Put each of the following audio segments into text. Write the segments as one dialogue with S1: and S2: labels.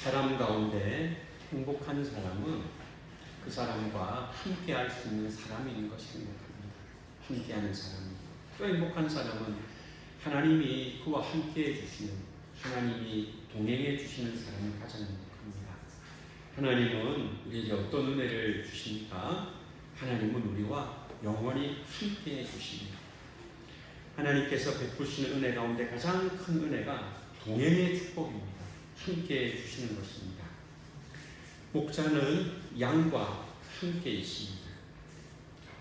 S1: 사람 가운데 행복한 사람은 그 사람과 함께 할 수 있는 사람인 것을 생각합니다. 함께하는 사람. 또 행복한 사람은 하나님이 그와 함께 해주시는, 하나님이 동행해 주시는 사람이 가장 행복합니다. 하나님은 우리에게 어떤 은혜를 주십니까? 하나님은 우리와 영원히 함께 해주십니다. 하나님께서 베푸시는 은혜 가운데 가장 큰 은혜가 동행의 축복입니다. 함께 해주시는 것입니다. 목자는 양과 함께 있습니다.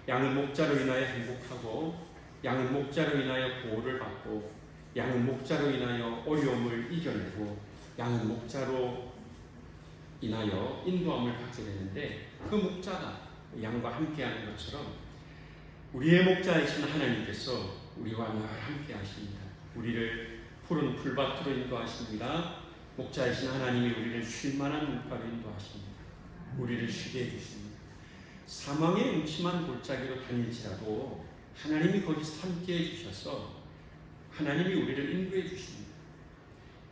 S1: 양은 목자로 인하여 행복하고, 양은 목자로 인하여 보호를 받고, 양은 목자로 인하여 어려움을 이겨내고, 양은 목자로 인하여 인도함을 받게 되는데, 그 목자가 양과 함께하는 것처럼 우리의 목자이신 하나님께서 우리와 늘 함께 하십니다. 우리를 푸른 풀밭으로 인도하십니다. 목자이신 하나님이 우리를 쉴만한 물가로 인도하십니다. 우리를 쉬게 해주십니다. 사망의 음침한 골짜기로 다닐지라도 하나님이 거기서 함께 해주셔서 하나님이 우리를 인도해 주십니다.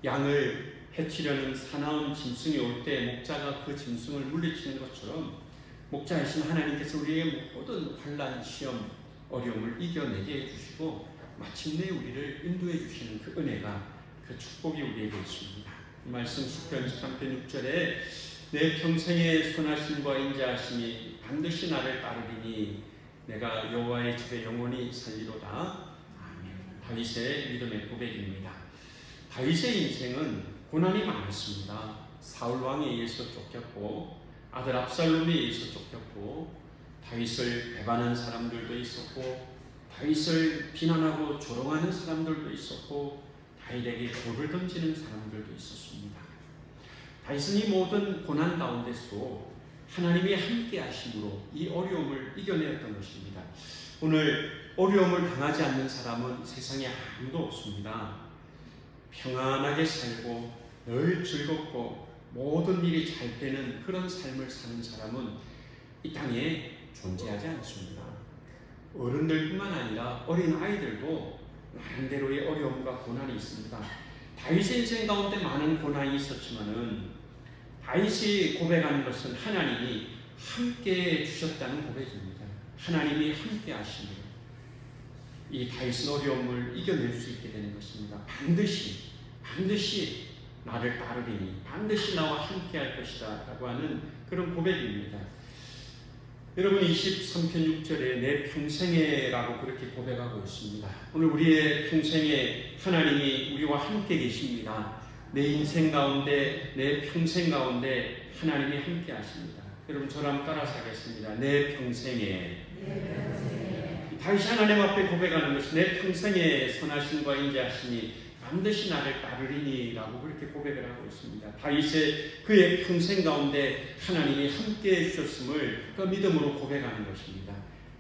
S1: 양을 해치려는 사나운 짐승이 올 때 목자가 그 짐승을 물리치는 것처럼 목자이신 하나님께서 우리의 모든 환난, 시험, 어려움을 이겨내게 해주시고 마침내 우리를 인도해 주시는 그 은혜가, 그 축복이 우리에게 있습니다. 이 말씀 시편 23편 6절에 내 평생의 선하심과 인자하심이 반드시 나를 따르리니 내가 여호와의 집에 영원히 살리로다. 아멘. 다윗의 믿음의 고백입니다. 다윗의 인생은 고난이 많았습니다. 사울 왕에 의해서 쫓겼고, 아들 압살롬에 의해서 쫓겼고, 다윗을 배반한 사람들도 있었고, 다윗을 비난하고 조롱하는 사람들도 있었고, 다윗에게 돌을 던지는 사람들도 있었습니다. 다윗은 이 모든 고난 가운데서도 하나님이 함께 하심으로 이 어려움을 이겨내었던 것입니다. 오늘 어려움을 당하지 않는 사람은 세상에 아무도 없습니다. 평안하게 살고 늘 즐겁고 모든 일이 잘 되는 그런 삶을 사는 사람은 이 땅에 존재하지 않습니다. 어른들뿐만 아니라 어린 아이들도 나름대로의 어려움과 고난이 있습니다. 다윗의 인생 가운데 많은 고난이 있었지만은 다윗이 고백하는 것은 하나님이 함께 주셨다는 고백입니다. 하나님이 함께 하시니 이 다윗은 어려움을 이겨낼 수 있게 되는 것입니다. 반드시 나를 따르리니, 반드시 나와 함께 할 것이다 라고 하는 그런 고백입니다. 여러분 23편 6절에 내 평생에 라고 그렇게 고백하고 있습니다. 오늘 우리의 평생에 하나님이 우리와 함께 계십니다. 내 인생 가운데, 내 평생 가운데 하나님이 함께 하십니다. 여러분 저랑 따라서 하겠습니다. 내 평생에. 다시 하나님 앞에 고백하는 것이 내 평생에 선하심과 인자하심이 반드시 나를 따르리니 라고 그렇게 고백을 하고 있습니다. 다윗의 그의 평생 가운데 하나님이 함께 해주셨음을 그 믿음으로 고백하는 것입니다.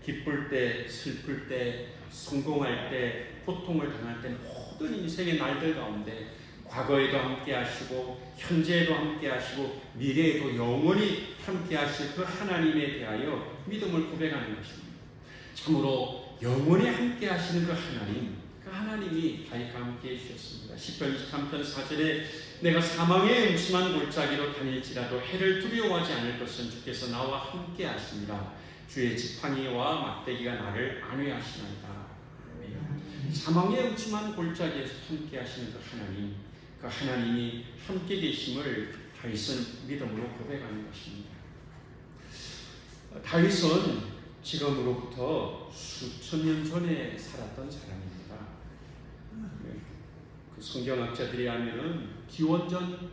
S1: 기쁠 때, 슬플 때, 성공할 때, 고통을 당할 때 모든 인생의 날들 가운데 과거에도 함께 하시고 현재에도 함께 하시고 미래에도 영원히 함께 하실 그 하나님에 대하여 믿음을 고백하는 것입니다. 참으로 영원히 함께 하시는 그 하나님이 다윗과 함께 해주셨습니다. 시편 23편 4절에 내가 사망의 음침한 골짜기로 다닐지라도 해를 두려워하지 않을 것은 주께서 나와 함께 하십니다. 주의 지팡이와 막대기가 나를 안위하시나이다. 사망의 음침한 골짜기에서 함께 하시는 그 하나님이 함께 계심을 다윗은 믿음으로 고백하는 것입니다. 다윗은 지금으로부터 수천 년 전에 살았던 사람입니다. 그 성경학자들이 하면은 기원전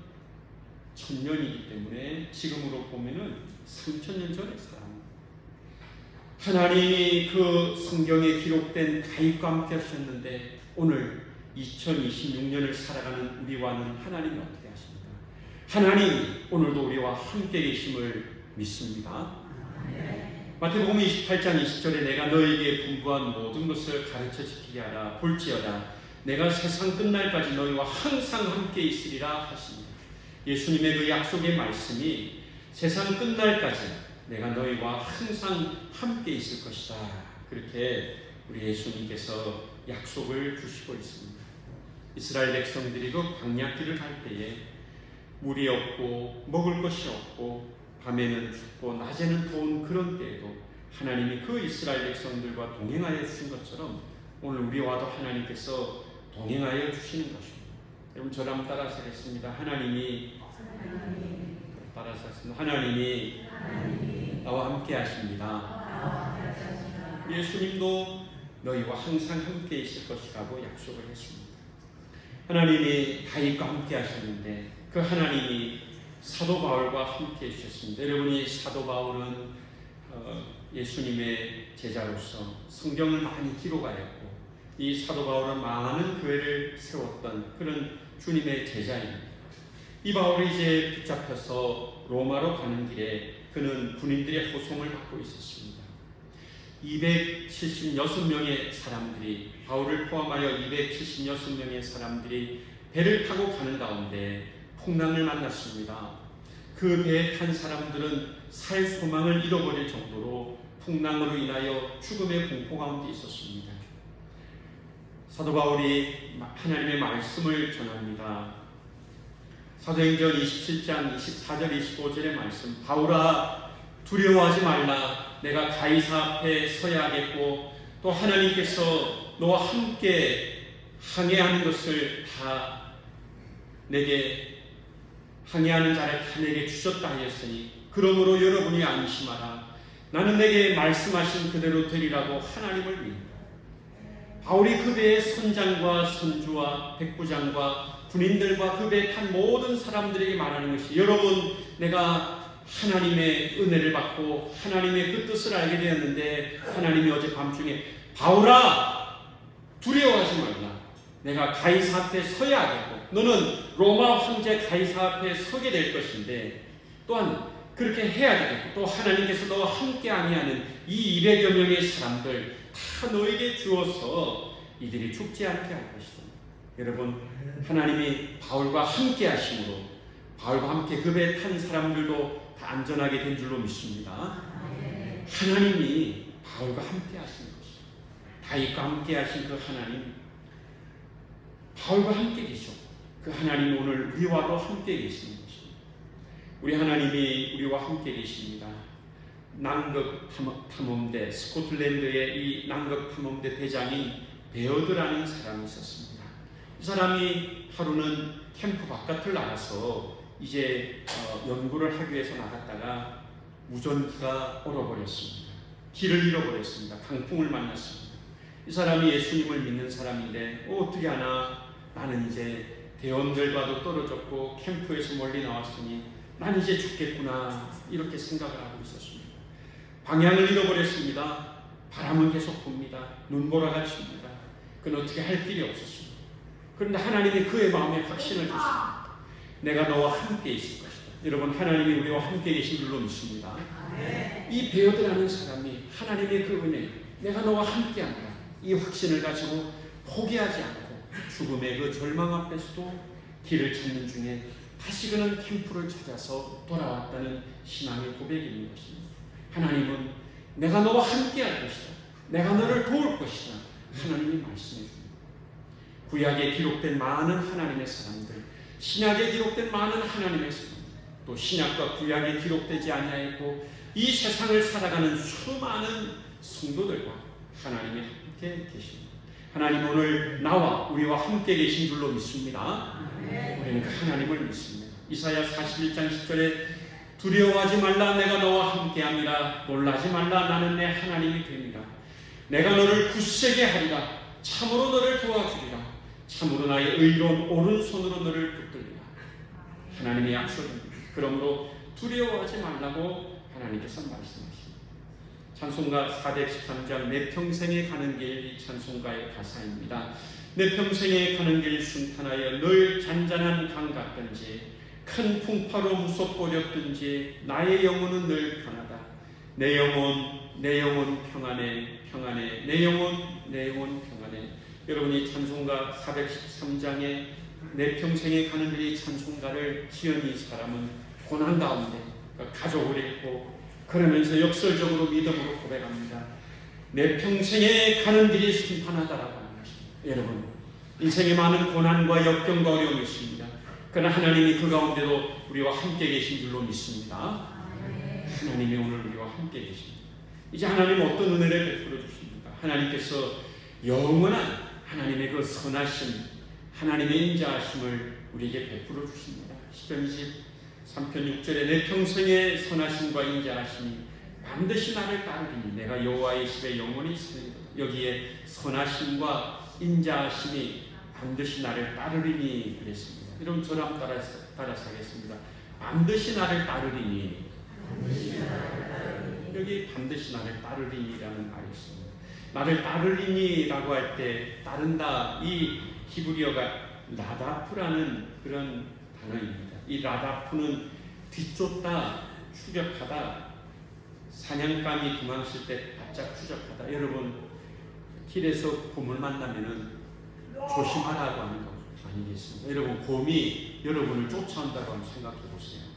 S1: 1000년이기 때문에 지금으로 보면은 3000년 전의 사람. 하나님이 그 성경에 기록된 다윗과 함께 하셨는데 오늘 2026년을 살아가는 우리와는 하나님이 어떻게 하십니까? 하나님이 오늘도 우리와 함께 계심을 믿습니다. 마태복음 28장 20절에 내가 너에게 분부한 모든 것을 가르쳐 지키게 하라. 볼지어다 내가 세상 끝날까지 너희와 항상 함께 있으리라 하십니다. 예수님의 그 약속의 말씀이 세상 끝날까지 내가 너희와 항상 함께 있을 것이다. 그렇게 우리 예수님께서 약속을 주시고 있습니다. 이스라엘 백성들이 그 광야길을 갈 때에 물이 없고 먹을 것이 없고 밤에는 춥고 낮에는 더운 그런 때에도 하나님이 그 이스라엘 백성들과 동행하여 주신 것처럼 오늘 우리와도 하나님께서 동행하여 주시는 것입니다. 여러분 저랑 따라서 하겠습니다. 하나님이 나와 함께 하십니다. 예수님도 너희와 항상 함께 있을 것이라고 약속을 했습니다. 하나님이 다윗과 함께 하셨는데 그 하나님이 사도 바울과 함께 해주셨습니다. 여러분이 사도 바울은 예수님의 제자로서 성경을 많이 기록하였고 이 사도 바울은 많은 교회를 세웠던 그런 주님의 제자입니다. 이 바울이 이제 붙잡혀서 로마로 가는 길에 그는 군인들의 호송을 받고 있었습니다. 276명의 사람들이 바울을 포함하여 276명의 사람들이 배를 타고 가는 가운데 풍랑을 만났습니다. 그 배에 탄 사람들은 살 소망을 잃어버릴 정도로 풍랑으로 인하여 죽음의 공포 가운데 있었습니다. 사도 바울이 하나님의 말씀을 전합니다. 사도행전 27장 24절 25절의 말씀, 바울아 두려워하지 말라. 내가 가이사 앞에 서야 하겠고 또 하나님께서 너와 함께 항해하는 것을 다 내게 항해하는 자를 다 내게 주셨다 하였으니 그러므로 여러분이 안심하라. 나는 내게 말씀하신 그대로 되리라고 하나님을 믿는다. 바울이 그 배의 선장과 선주와 백부장과 군인들과 그 배에 탄 모든 사람들에게 말하는 것이 여러분 내가 하나님의 은혜를 받고 하나님의 그 뜻을 알게 되었는데 하나님이 어제 밤중에 바울아 두려워하지 말라. 내가 가이사 앞에 서야 하겠고 너는 로마 황제 가이사 앞에 서게 될 것인데 또한 그렇게 해야 되겠고 또 하나님께서 너와 함께 아니하는 이 200여 명의 사람들 다 너에게 주어서 이들이 죽지 않게 할 것이다. 여러분 하나님이 바울과 함께 하심으로 바울과 함께 그 배에 탄 사람들도 다 안전하게 된 줄로 믿습니다. 하나님이 바울과 함께 하신 것입니다. 다윗과 함께 하신 그 하나님 바울과 함께 계셨고 그 하나님이 오늘 우리와도 함께 계시는 것입니다. 우리 하나님이 우리와 함께 계십니다. 남극 탐험대 스코틀랜드의 이 남극 탐험대 대장인 베어드라는 사람이 있었습니다. 이 사람이 하루는 캠프 바깥을 나가서 이제 연구를 하기 위해서 나갔다가 무전기가 얼어버렸습니다. 길을 잃어버렸습니다. 강풍을 만났습니다. 이 사람이 예수님을 믿는 사람인데 어떻게 하나 나는 이제 대원들과도 떨어졌고 캠프에서 멀리 나왔으니 난 이제 죽겠구나 이렇게 생각을 하고 있었습니다. 방향을 잃어버렸습니다. 바람은 계속 붑니다. 눈보라가 칩니다. 그는 어떻게 할 길이 없었습니다. 그런데 하나님이 그의 마음에 확신을 주십니다. 내가 너와 함께 있을 것이다. 여러분 하나님이 우리와 함께 계신 줄로 믿습니다. 이 베어드라는 사람이 하나님의 그 은혜 내가 너와 함께한다 이 확신을 가지고 포기하지 않고 죽음의 그 절망 앞에서도 길을 찾는 중에 다시 그는 캠프를 찾아서 돌아왔다는 신앙의 고백이 있는 것입니다. 하나님은 내가 너와 함께할 것이다. 내가 너를 도울 것이다. 하나님이 말씀해 줍니다. 구약에 기록된 많은 하나님의 사람들, 신약에 기록된 많은 하나님의 사람들, 또 신약과 구약에 기록되지 아니하였고 이 세상을 살아가는 수많은 성도들과 하나님이 함께 계십니다. 하나님 오늘 나와 우리와 함께 계신 줄로 믿습니다. 우리는 그 하나님을 믿습니다. 이사야 41장 10절에 두려워하지 말라 내가 너와 함께함이라 놀라지 말라 나는 내 하나님이 됩니다. 내가 너를 굳세게 하리라 참으로 너를 도와주리라 참으로 나의 의로운 오른손으로 너를 붙들리라. 하나님의 약속입니다. 그러므로 두려워하지 말라고 하나님께서 말씀하십니다. 찬송가 413장 내 평생에 가는 길 이 찬송가의 가사입니다. 내 평생에 가는 길 순탄하여 늘 잔잔한 강 같든지 큰 풍파로 무섭고 어렵든지 나의 영혼은 늘 편하다. 내 영혼 평안해 평안해 내 영혼 평안해. 여러분이 찬송가 413장에 내 평생에 가는 길 이 찬송가를 지은 이 사람은 고난 가운데 가족을 잃고 그러면서 역설적으로 믿음으로 고백합니다. 내 평생에 가는 길이 순탄하다라고 하는 것입니다. 여러분 인생에 많은 고난과 역경과 어려움이 있습니다. 그러나 하나님이 그 가운데도 우리와 함께 계신 줄로 믿습니다. 하나님이 오늘 우리와 함께 계십니다. 이제 하나님은 어떤 은혜를 베풀어 주십니까? 하나님께서 영원한 하나님의 그 선하심, 하나님의 인자하심을 우리에게 베풀어 주십니다. 시편 23편 6절에 내 평생의 선하심과 인자하심이 반드시 나를 따르리니 내가 여호와의 집에 영원히 있으리로다. 여기에 선하심과 인자하심이 반드시 나를 따르리니 그랬습니다. 여러분 저랑 따라서 하겠습니다. 반드시 나를 따르리니. 여기 반드시 나를 따르리니라는 말이 있습니다. 나를 따르리니라고 할 때 따른다, 이 히브리어가 라다프라는 그런 단어입니다. 이 라다프는 뒤쫓다, 추격하다, 사냥감이 도망칠 때 바짝 추적하다. 여러분 길에서 곰을 만나면은 조심하라고 하는 거 아니겠습니까? 여러분 곰이 여러분을 쫓아온다고 한번 생각해 보세요.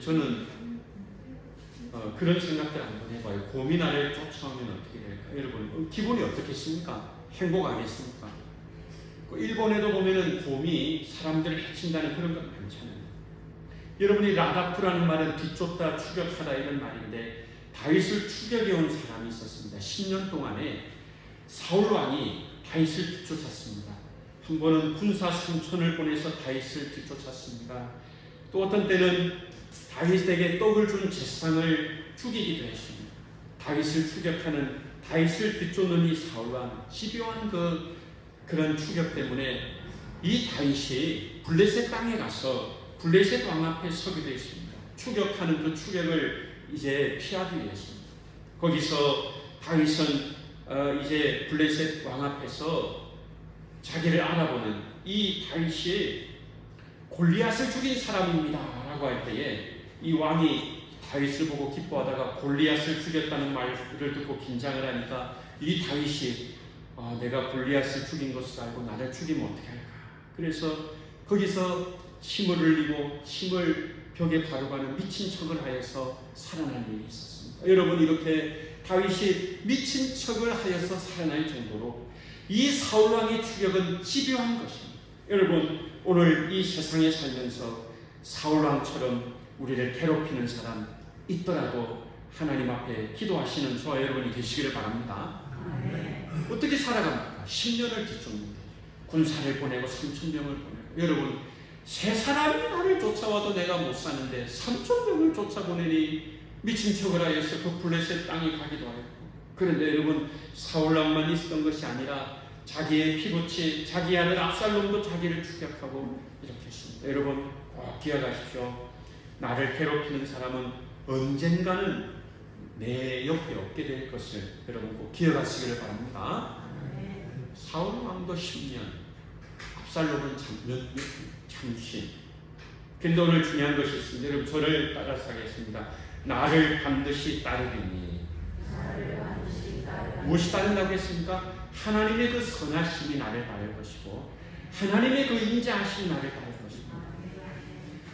S1: 저는 그런 생각들 한번 해봐요. 곰이 나를 쫓아오면 어떻게 될까? 여러분 기분이 어떻겠습니까? 행복하겠습니까? 일본에도 보면은 곰이 사람들을 해친다는 그런 건 많잖아요. 여러분이 라다프라는 말은 뒤쫓다, 추격하다 이런 말인데 다윗을 추격해 온 사람이 있었습니다. 10년 동안에 사울 왕이 다윗을 뒤쫓았습니다. 한 번은 군사 3천을 보내서 다윗을 뒤쫓았습니다. 또 어떤 때는 다윗에게 떡을 준 제사장을 죽이기도 했습니다. 다윗을 추격하는, 다윗을 뒤쫓는 이 사울왕, 집요한 그런 추격 때문에 이 다윗이 블레셋 땅에 가서 블레셋 왕 앞에 서게 되었습니다. 추격하는 그 추격을 이제 피하기 위해서입니다. 거기서 다윗은 이제 블레셋 왕 앞에서 자기를 알아보는 이 다윗이 골리앗을 죽인 사람입니다 라고 할 때에 이 왕이 다윗을 보고 기뻐하다가 골리앗을 죽였다는 말을 듣고 긴장을 하니까 이 다윗이 내가 골리앗을 죽인 것을 알고 나를 죽이면 어떻게 할까? 그래서 거기서 침을 흘리고 침을 벽에 바르고하는 미친 척을 하여서 살아난 일이 있었습니다. 여러분 이렇게 다윗이 미친 척을 하여서 살아날 정도로 이 사울왕의 추격은 집요한 것입니다. 여러분 오늘 이 세상에 살면서 사울왕처럼 우리를 괴롭히는 사람 있더라도 하나님 앞에 기도하시는 저와 여러분이 되시기를 바랍니다. 어떻게 살아갑니까? 10년을 뒤쫓는데 군사를 보내고 3,000명을 보내고 여러분 세 사람이 나를 쫓아와도 내가 못 사는데 3,000명을 쫓아보내니 미친 척을 하여서 그 블레셋 땅에 가기도 하였고 그런데 여러분 사울왕만 있었던 것이 아니라 자기의 피부치 자기 아들 압살롬도 자기를 추격하고 이렇게 했습니다. 여러분 꼭 기억하십시오. 나를 괴롭히는 사람은 언젠가는 내 옆에 없게 될 것을 여러분 꼭 기억하시기를 바랍니다. 사울왕도 10년, 압살롬은 잠시. 근데 오늘 중요한 것이 있습니다. 여러분 저를 따라서 하겠습니다. 나를 반드시 따르리니. 무엇이 따른다고 했습니까? 하나님의 그 선하심이 나를 따를 것이고 하나님의 그 인자하심이 나를 따를 것입니다.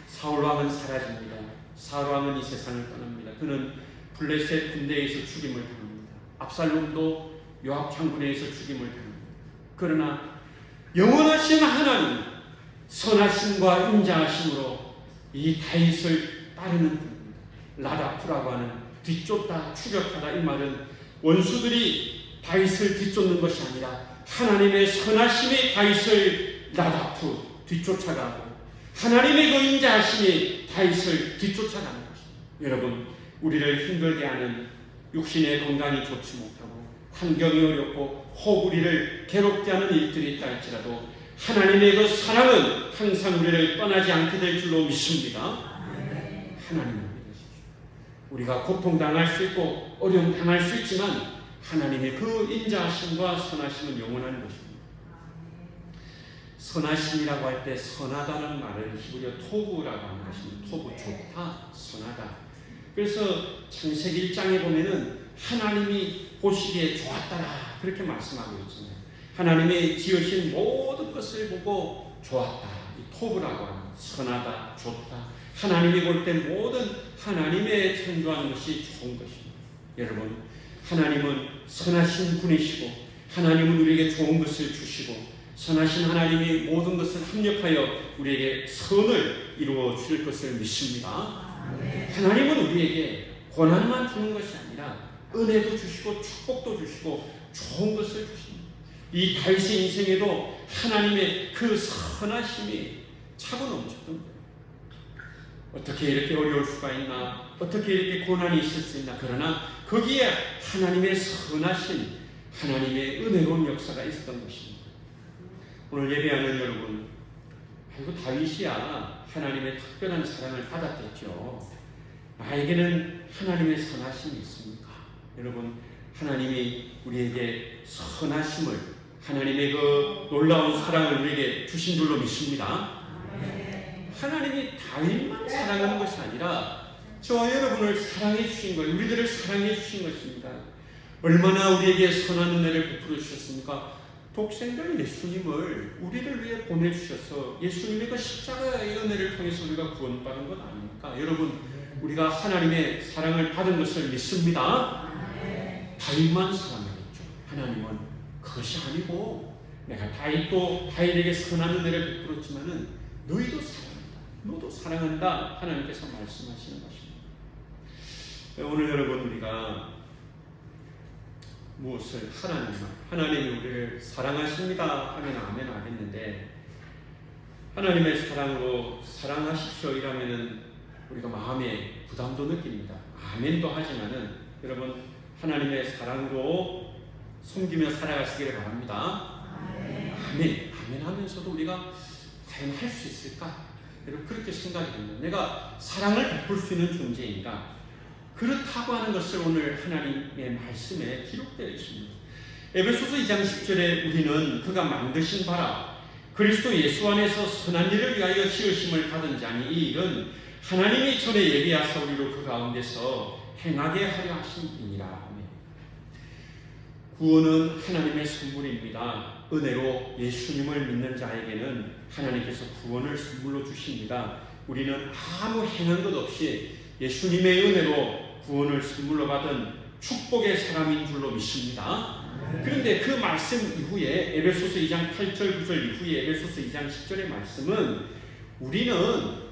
S1: 사울왕은 사라집니다. 사울왕은 이 세상을 떠납니다. 그는 블레셋 군대에서 죽임을 당합니다. 압살롬도 요압 장군에 의해서 죽임을 당합니다. 그러나 영원하신 하나님 선하심과 인자하심으로 이 다윗을 따르는 분입니다. 라다프라고 하는 뒤쫓다 추격하다 이 말은 원수들이 다윗을 뒤쫓는 것이 아니라 하나님의 선하심이 다윗을 라다프 뒤쫓아가고 하나님의 그 인자하심이 다윗을 뒤쫓아가는 것입니다. 여러분 우리를 힘들게 하는 육신의 건강이 좋지 못하고 환경이 어렵고 혹 우리를 괴롭게 하는 일들이 있다 할지라도 하나님의 그 사랑은 항상 우리를 떠나지 않게 될 줄로 믿습니다. 하나님을 믿으십시오. 우리가 고통당할 수 있고 어려움 당할 수 있지만 하나님의 그 인자하심과 선하심은 영원한 것입니다. 선하심이라고 할 때 선하다는 말을 히브리어 토부라고 하는 것입니다. 토부 좋다, 선하다. 그래서 창세기 1장에 보면은 하나님이 보시기에 좋았더라 그렇게 말씀하고 있잖아요. 하나님의 지으신 모든 것을 보고 좋았다. 이 토부라고 하는 선하다, 좋다. 하나님이 볼 때 모든 하나님의 창조하는 것이 좋은 것입니다. 여러분 하나님은 선하신 분이시고 하나님은 우리에게 좋은 것을 주시고 선하신 하나님이 모든 것을 합력하여 우리에게 선을 이루어 주실 것을 믿습니다. 하나님은 우리에게 고난만 주는 것이 아니라 은혜도 주시고 축복도 주시고 좋은 것을 주십니다. 이 다윗의 인생에도 하나님의 그 선하심이 차고 넘쳤던 거예요. 어떻게 이렇게 어려울 수가 있나, 어떻게 이렇게 고난이 있을 수 있나. 그러나 거기에 하나님의 선하신 하나님의 은혜로운 역사가 있었던 것입니다. 오늘 예배하는 여러분, 아이고 다윗이야 하나님의 특별한 사랑을 받았겠죠. 나에게는 하나님의 선하심이 있습니까? 여러분, 하나님이 우리에게 선하심을, 하나님의 그 놀라운 사랑을 우리에게 주신 줄로 믿습니다. 하나님이 다윗만 사랑하는 것이 아니라 저와 여러분을 사랑해 주신 거예요. 우리들을 사랑해 주신 것입니다. 얼마나 우리에게 선한 은혜를 베풀어 주셨습니까? 독생자인 예수님을 우리를 위해 보내주셔서 예수님의 그 십자가의 은혜를 통해서 우리가 구원받은 것 아닙니까? 여러분, 우리가 하나님의 사랑을 받은 것을 믿습니다. 다윗만 사랑하겠죠. 하나님은 그것이 아니고 내가 다윗에게 선한 은혜를 베풀었지만은 너희도 사랑한다, 너도 사랑한다, 하나님께서 말씀하시는 것입니다. 오늘 여러분, 우리가 무엇을 하나님이 우리를 사랑하십니다 하면 아멘 하겠는데, 하나님의 사랑으로 사랑하십시오 이라면은 우리가 마음에 부담도 느낍니다. 아멘도 하지만은 여러분, 하나님의 사랑으로 섬기며 살아가시기를 바랍니다. 아멘 하면서도 우리가 과연 할 수 있을까? 여러분, 그렇게 생각이 듭니다. 내가 사랑을 베풀 수 있는 존재인가? 그렇다고 하는 것을 오늘 하나님의 말씀에 기록되어 있습니다. 에베소서 2장 10절에 우리는 그가 만드신 바라 그리스도 예수 안에서 선한 일을 위하여 지으심을 받은 자니 이 일은 하나님이 전에 예비하사 우리로 그 가운데서 행하게 하려 하심이니라. 구원은 하나님의 선물입니다. 은혜로 예수님을 믿는 자에게는 하나님께서 구원을 선물로 주십니다. 우리는 아무 행한 것 없이 예수님의 은혜로 구원을 선물로 받은 축복의 사람인 줄로 믿습니다. 그런데 그 말씀 이후에 에베소서 2장 8절 9절 이후에 에베소서 2장 10절의 말씀은 우리는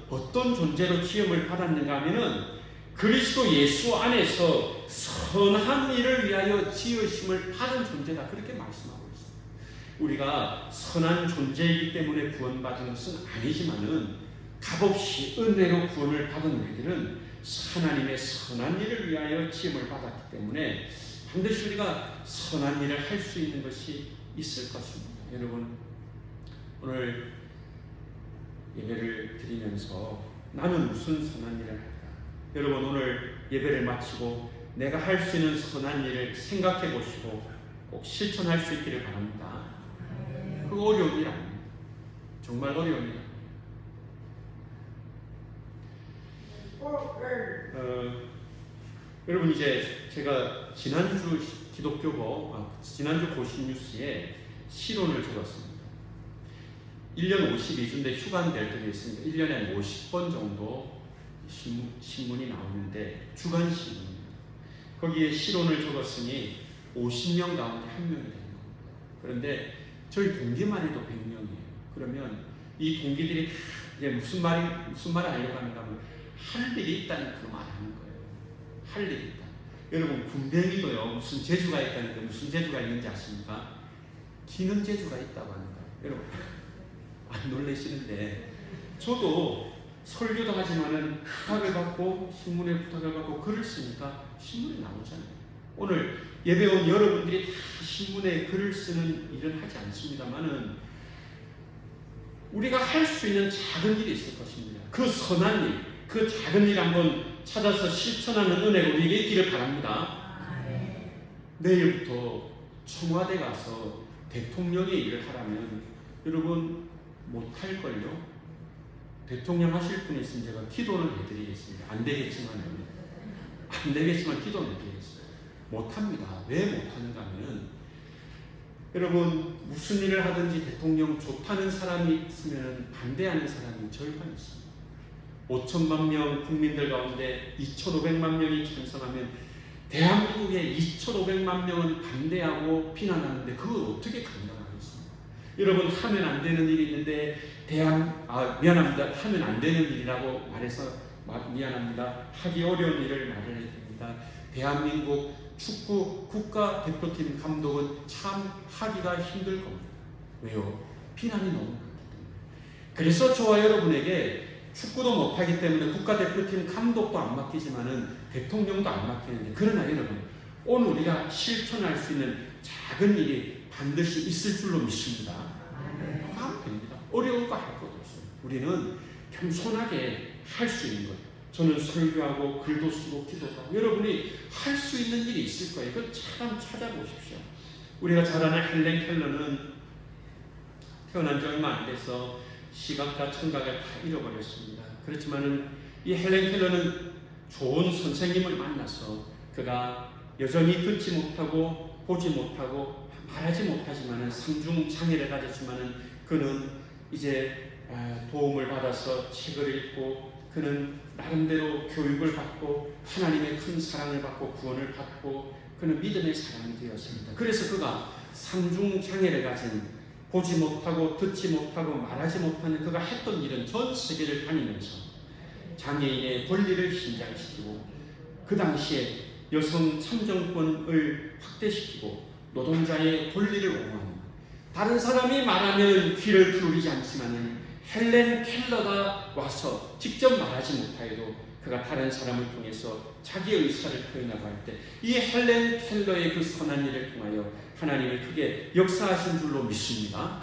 S1: 어떤 존재로 지음을 받았는가 하면은 그리스도 예수 안에서 선한 일을 위하여 지으심을 받은 존재다, 그렇게 말씀하고 있습니다. 우리가 선한 존재이기 때문에 구원받은 것은 아니지만은 값없이 은혜로 구원을 받은 우리들은 하나님의 선한 일을 위하여 지음을 받았기 때문에 반드시 우리가 선한 일을 할 수 있는 것이 있을 것입니다. 여러분, 오늘 예배를 드리면서 나는 무슨 선한 일을 할까? 여러분, 오늘 예배를 마치고 내가 할 수 있는 선한 일을 생각해 보시고 꼭 실천할 수 있기를 바랍니다. 그 어려운 일 아닙니다. 정말 어려운 일 아닙니다. 여러분, 이제 제가 지난주 지난주 고신뉴스에 시론을 적었습니다. 1년 52주인데 휴관될 때도 있습니다. 1년에 50번 정도 신문이 나오는데 주간 신문입니다. 거기에 시론을 적었으니 50명 가운데 1명이 되는 겁니다. 그런데 저희 동기만 해도 100명이에요. 그러면 이 동기들이 이제 무슨 말을 하려고 하는가 하면 할 일이 있다는 그 말 하는 거예요. 할 일이 있다. 여러분, 군뱅이도요, 무슨 재주가 있다는데 무슨 재주가 있는지 아십니까? 기능 재주가 있다고 하는 거예요. 여러분, 안 놀라시는데 저도 설교도 하지만은 부탁을 받고 신문에 부탁을 받고 글을 쓰니까 신문에 나오잖아요. 오늘 예배 온 여러분들이 다 신문에 글을 쓰는 일은 하지 않습니다만은 우리가 할 수 있는 작은 일이 있을 것입니다. 그 선한 일, 그 작은 일 한번 찾아서 실천하는 은혜가 우리에게 있기를 바랍니다. 내일부터 청와대 가서 대통령의 일을 하라면 여러분 못할걸요? 대통령 하실 분이 있으면 제가 기도를 해드리겠습니다. 안 되겠지만 기도는 해드리겠습니다. 못합니다. 왜 못하는가 하면 여러분, 무슨 일을 하든지 대통령 좋다는 사람이 있으면 반대하는 사람이 절반 있습니다. 5천만 명 국민들 가운데 2,500만 명이 찬성하면 대한민국의 2,500만 명은 반대하고 비난하는데 그걸 어떻게 감당하겠습니까? 여러분, 하면 안 되는 일이 있는데 미안합니다. 하면 안 되는 일이라고 말해서 미안합니다. 하기 어려운 일을 말해야 됩니다. 대한민국 축구 국가대표팀 감독은 참 하기가 힘들 겁니다. 왜요? 비난이 너무 많기 때문에. 그래서 저와 여러분에게 축구도 못하기 때문에 국가대표팀 감독도 안 맡기지만은 대통령도 안 맡기는데, 그러나 여러분, 오늘 우리가 실천할 수 있는 작은 일이 반드시 있을 줄로 믿습니다. 하면 됩니다. 어려운 거 할 것도 없어요. 우리는 겸손하게 할 수 있는 거예요. 저는 설교하고 글도 쓰고 기도도 하고, 여러분이 할 수 있는 일이 있을 거예요. 그 참 찾아보십시오. 우리가 잘 아는 헬렌 켈러는 태어난 지 얼마 안 돼서 시각과 청각을 다 잃어버렸습니다. 그렇지만은 이 헬렌 켈러는 좋은 선생님을 만나서 그가 여전히 듣지 못하고 보지 못하고 말하지 못하지만은 상중 장애를 가졌지만은 그는 이제 도움을 받아서 책을 읽고, 그는 나름대로 교육을 받고 하나님의 큰 사랑을 받고 구원을 받고, 그는 믿음의 사람이 되었습니다. 그래서 그가 상중 장애를 가진, 보지 못하고 듣지 못하고 말하지 못하는 그가 했던 일은 전 세계를 다니면서 장애인의 권리를 신장시키고, 그 당시에 여성 참정권을 확대시키고 노동자의 권리를 옹호하는, 다른 사람이 말하면 귀를 기울이지 않지만은 헬렌 켈러가 와서 직접 말하지 못하여도 그가 다른 사람을 통해서 자기의 의사를 표현하고 할 때 이 헬렌 켈러의 그 선한 일을 통하여 하나님이 크게 역사하신 줄로 믿습니다.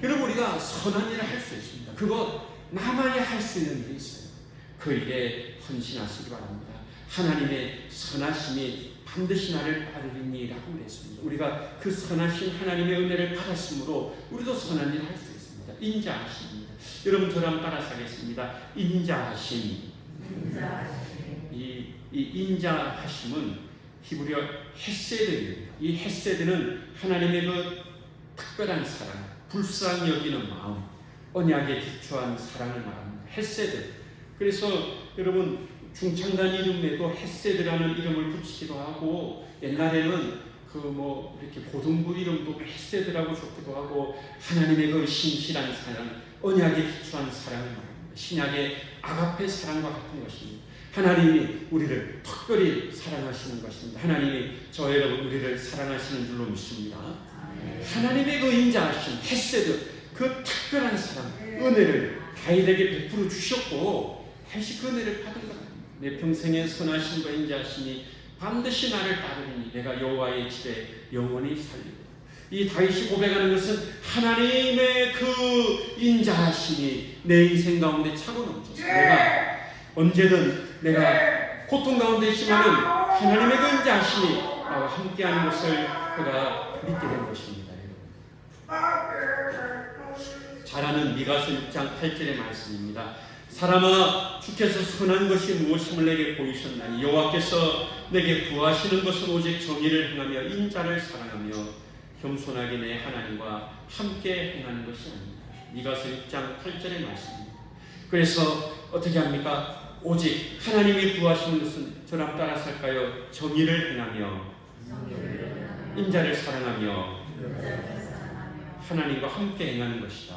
S1: 여러분, 우리가 선한 일을 할 수 있습니다. 그것 나만이 할 수 있는 일이 있어요. 그 일에 헌신하시기 바랍니다. 하나님의 선하심이 반드시 나를 따르리니라고 그랬습니다. 우리가 그 선하신 하나님의 은혜를 받았으므로 우리도 선한 일을 할 수 있습니다. 인자하심입니다. 여러분, 저랑 따라서 하겠습니다. 인자하심. 이 인자하심은 히브리어 헤세드입니다. 이 헤세드는 하나님의 그 특별한 사랑, 불쌍히 여기는 마음, 언약에 기초한 사랑을 말합니다. 헤세드. 그래서 여러분, 중창단 이름에도 헤세드라는 이름을 붙이기도 하고, 옛날에는 이렇게 고등부 이름도 헤세드라고 적기도 하고, 하나님의 그 신실한 사랑, 언약에 기초한 사랑을 말합니다. 신약의 아가페 사랑과 같은 것입니다. 하나님이 우리를 특별히 사랑하시는 것입니다. 하나님이 저 여러분 우리를 사랑하시는 줄로 믿습니다. 하나님의 그 인자하심, 헤세드, 그 특별한 사랑, 은혜를 다윗에게 베풀어 주셨고 다시 그 은혜를 받은 것 같습니다. 내 평생의 선하심과 인자하심이 반드시 나를 따르리니 내가 여호와의 집에 영원히 살리고. 이 다윗이 고백하는 것은 하나님의 그 인자하심이 내 인생 가운데 차고 넘쳐서 내가 언제든 내가 고통 가운데 있지만은 하나님의 그 인자하심이 나와 함께하는 것을 그가 믿게 된 것입니다. 잘 아는 미가서 6장 8절의 말씀입니다. 사람아, 주께서 선한 것이 무엇임을 내게 보이셨나니 여호와께서 내게 구하시는 것은 오직 정의를 행하며 인자를 사랑하며 겸손하게 내 하나님과 함께 행하는 것이 아닙니다. 미가서 6장 8절의 말씀입니다. 그래서 어떻게 합니까? 오직 하나님이 구하시는 것은 저랑 따라서 할까요? 정의를 행하며 인자를 사랑하며 하나님과 함께 행하는 것이다.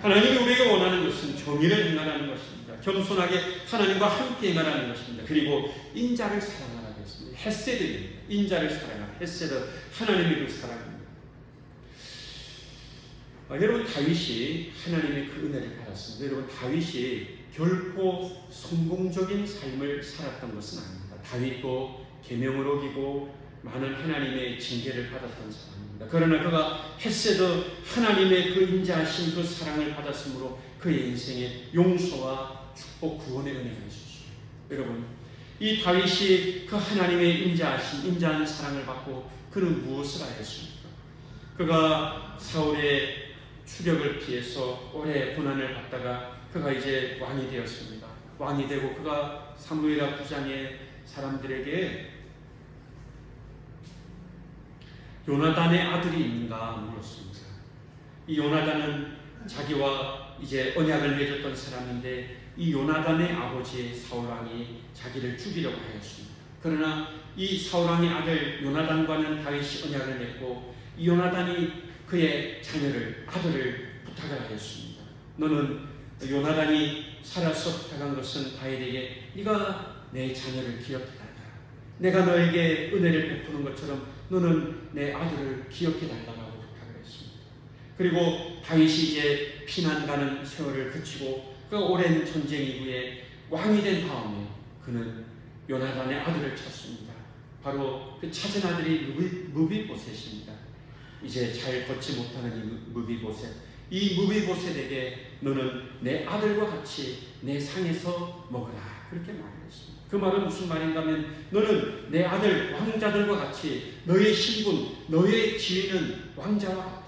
S1: 하나님이 우리가 원하는 것은 정의를 행하라는 것입니다. 겸손하게 하나님과 함께 행하라는 것입니다. 그리고 인자를 사랑하라고 했습니다. 헤세드입니다. 인자를 사랑하라. 헤세드, 하나님의 그 사랑입니다. 여러분, 다윗이 하나님의 그 은혜를 받았습니다. 여러분, 다윗이 결코 성공적인 삶을 살았던 것은 아닙니다. 다윗도 계명을 어기고 많은 하나님의 징계를 받았던 사람입니다. 그러나 그가 헤세드, 하나님의 그 인자하신 그 사랑을 받았으므로 그의 인생에 용서와 축복, 구원의 은혜가 있었습니다. 여러분, 이 다윗이 그 하나님의 인자하신 인자한 사랑을 받고 그는 무엇을 하였습니까? 그가 사울의 추격을 피해서 오래 고난을 받다가 그가 이제 왕이 되었습니다. 왕이 되고 그가 사무엘하 9장의 사람들에게 요나단의 아들이 있는가 물었습니다. 이 요나단은 자기와 이제 언약을 맺었던 사람인데 이 요나단의 아버지 사울왕이 자기를 죽이려고 하였습니다. 그러나 이 사울왕의 아들 요나단과는 다윗이 언약을 맺고 이 요나단이 그의 아들을 부탁을 하였습니다. 너는 요나단이 살아서 부탁한 것은 다윗에게 네가 내 자녀를 기억해달라. 내가 너에게 은혜를 베푸는 것처럼 너는 내 아들을 기억해달라고 부탁을 했습니다. 그리고 다윗이 이제 피난 가는 세월을 그치고 그 오랜 전쟁 이후에 왕이 된 다음에 그는 요나단의 아들을 찾습니다. 바로 그 찾은 아들이 무비보셋입니다. 이제 잘 걷지 못하는 이 무비보셋. 이 무비보셋에게 너는 내 아들과 같이 내 상에서 먹으라. 그렇게 말했습니다. 그 말은 무슨 말인가 하면 너는 내 아들 왕자들과 같이 너의 신분, 너의 지위는 왕자와 같다.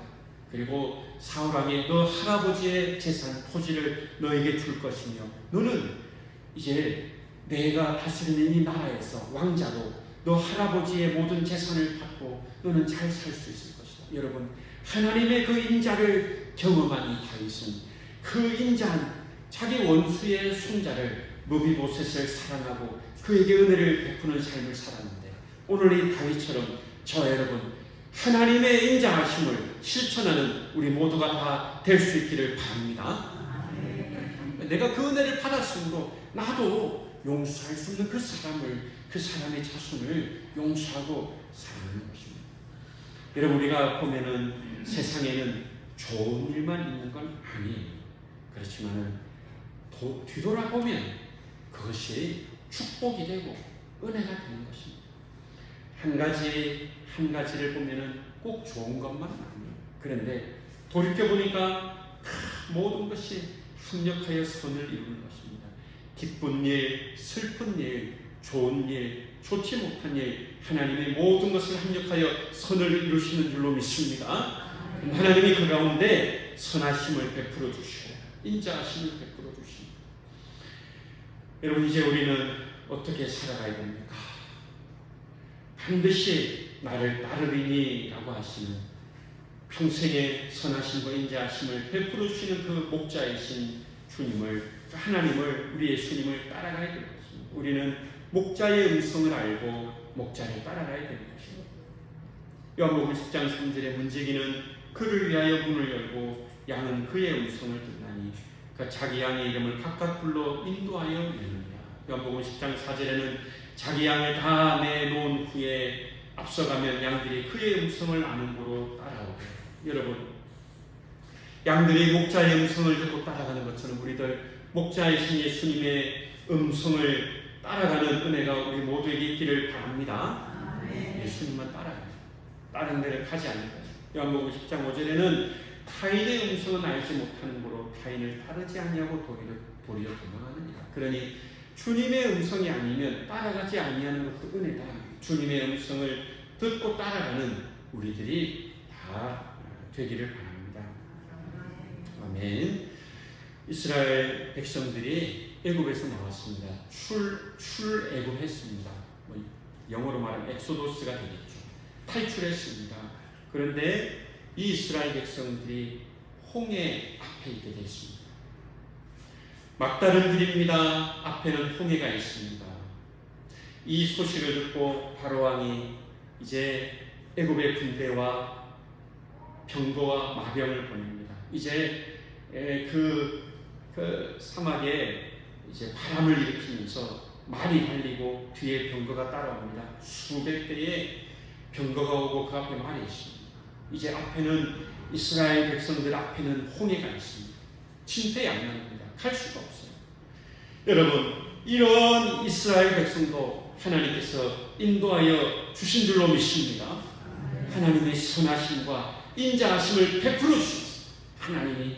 S1: 그리고 사울왕의 너 할아버지의 재산, 토지를 너에게 줄 것이며 너는 이제 내가 다스리는 이 나라에서 왕자로 너 할아버지의 모든 재산을 받고 너는 잘 살 수 있을 것이다. 여러분, 하나님의 그 인자를 경험한 이 다윗은 그 인자한 자기 원수의 손자를 무비보셋을 사랑하고 그에게 은혜를 베푸는 삶을 살았는데 오늘 이 다윗처럼 저 여러분 하나님의 인자하심을 실천하는 우리 모두가 다 될 수 있기를 바랍니다. 내가 그 은혜를 받았으므로 나도 용서할 수 없는 그 사람의 자손을 용서하고 사랑하는 것입니다. 여러분, 우리가 보면은 세상에는 좋은 일만 있는 건 아니에요. 그렇지만은 뒤돌아보면 그것이 축복이 되고 은혜가 되는 것입니다. 한 가지를 보면은 꼭 좋은 것만 아니에요. 그런데 돌이켜보니까 모든 것이 합력하여 선을 이루는 것입니다. 기쁜 일, 슬픈 일, 좋은 일, 좋지 못한 일, 하나님의 모든 것을 합력하여 선을 이루시는 줄로 믿습니다. 하나님이 그 가운데 선하심을 베풀어 주시고 인자하심을 베풀어 주십니다. 여러분, 이제 우리는 어떻게 살아가야 됩니까? 반드시 나를 따르리니 라고 하시는 평생의 선하심과 인자하심을 베풀어 주시는 그 목자이신 주님을, 하나님을, 우리 예수님을 따라가야 될 것입니다. 우리는 목자의 음성을 알고 목자를 따라가야 되는 것입니다. 요한복음 10장 3절의 문지기는 그를 위하여 문을 열고 양은 그의 음성을 듣나니 그 자기 양의 이름을 각각 불러 인도하여 내느니라. 요한복음 10장 4절에는 자기 양을 다 내놓은 후에 앞서가면 양들이 그의 음성을 아는 고로 따라오고. 여러분, 양들이 목자의 음성을 듣고 따라가는 것처럼 우리들 목자이신 예수님의 음성을 따라가는 은혜가 우리 모두에게 있기를 바랍니다. 예수님만 따라가요. 다른 데를 가지 않는 거죠. 요한복음 10장 5절에는 타인의 음성은 알지 못하는 고로 타인을 따르지 아니하고 도리어 도망하느니라. 그러니 주님의 음성이 아니면 따라가지 아니하는 것도 은혜다. 주님의 음성을 듣고 따라가는 우리들이 다 되기를 바랍니다. 아멘. 이스라엘 백성들이 애굽에서 나왔습니다. 출애굽했습니다. 영어로 말하면 엑소도스가 되겠죠. 탈출했습니다. 그런데 이 이스라엘 백성들이 홍해 앞에 있게 됐습니다. 막다른 길입니다. 앞에는 홍해가 있습니다. 이 소식을 듣고 바로 왕이 이제 애굽의 군대와 병거와 마병을 보냅니다. 이제 그 사막에 이제 바람을 일으키면서 말이 달리고 뒤에 병거가 따라옵니다. 수백 대의 병거가 오고 그 앞에 말이 있습니다. 이제 앞에는 이스라엘 백성들 앞에는 홍해가 있습니다. 진퇴양난입니다. 갈 수가 없어요. 여러분, 이런 이스라엘 백성도 하나님께서 인도하여 주신 줄로 믿습니다. 하나님의 선하심과 인자하심을 베풀어 주셨습니다. 하나님이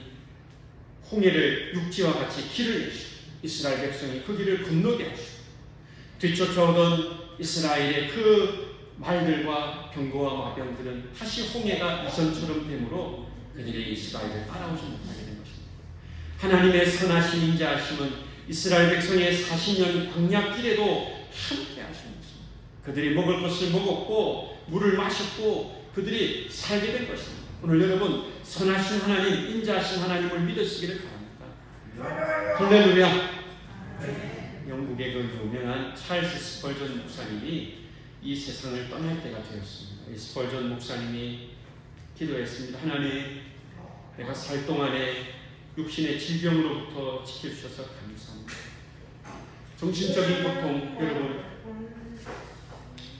S1: 홍해를 육지와 같이 길을 내시고 이스라엘 백성이 그 길을 건너게 하시고 뒤쫓아오던 이스라엘의 그 말들과 병거와 마병들은 다시 홍해가 이전처럼 되므로 그들이 이스라엘을 따라오지 못하게 된 것입니다. 하나님의 선하신 인자하심은 이스라엘 백성의 40년 광야길에도 함께 하신 것입니다. 그들이 먹을 것을 먹었고 물을 마셨고 그들이 살게 된 것입니다. 오늘 여러분, 선하신 하나님, 인자하신 하나님을 믿으시기를 바랍니다. 할렐루야. 영국의 그 유명한 찰스 스펄전 목사님이 이 세상을 떠날 때가 되었습니다. 이 스펄전 목사님이 기도했습니다. 하나님, 내가 살 동안에 육신의 질병으로부터 지켜주셔서 감사합니다. 정신적인 고통, 여러분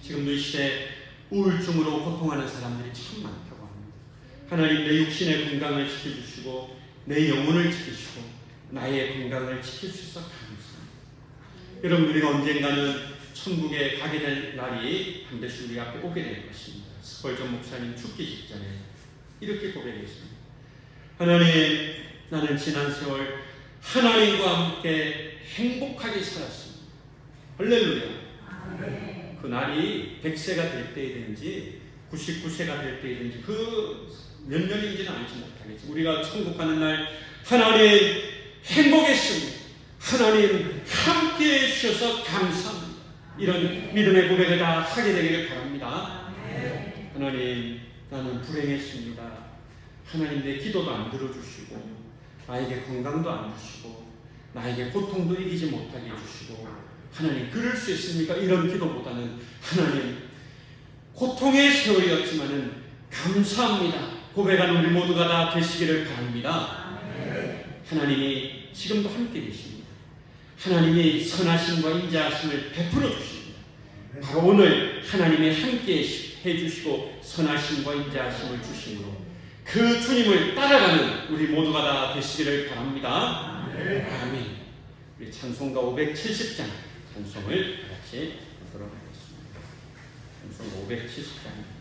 S1: 지금 이 시대 우울증으로 고통하는 사람들이 참 많다고 합니다. 하나님, 내 육신의 건강을 지켜주시고 내 영혼을 지키시고 나의 건강을 지켜주셔서 감사합니다. 여러분, 우리가 언젠가는 천국에 가게 될 날이 반드시 우리 앞에 오게 될 것입니다. 스펄전 목사님 죽기 직전에 이렇게 고백했습니다. 하나님, 나는 지난 세월 하나님과 함께 행복하게 살았습니다. 할렐루야. 그 날이 100세가 될 때이든지 99세가 될 때이든지 그 몇 년인지는 알지 못하겠지만 우리가 천국 가는 날 하나님 행복했습니다. 하나님 함께해 주셔서 감사합니다. 이런 믿음의 고백을 다 하게 되기를 바랍니다. 하나님, 나는 불행했습니다. 하나님, 내 기도도 안 들어주시고 나에게 건강도 안 주시고 나에게 고통도 이기지 못하게 해주시고 하나님, 그럴 수 있습니까? 이런 기도보다는 하나님, 고통의 세월이었지만은 감사합니다. 고백하는 우리 모두가 다 되시기를 바랍니다. 하나님이 지금도 함께 계십니다. 하나님이 선하심과 인자하심을 베풀어 주십니다. 바로 오늘 하나님이 함께 해주시고 선하심과 인자하심을 주심으로 그 주님을 따라가는 우리 모두가 다 되시기를 바랍니다. 아멘. 우리 찬송가 570장 찬송을 같이 하도록 하겠습니다. 찬송 570장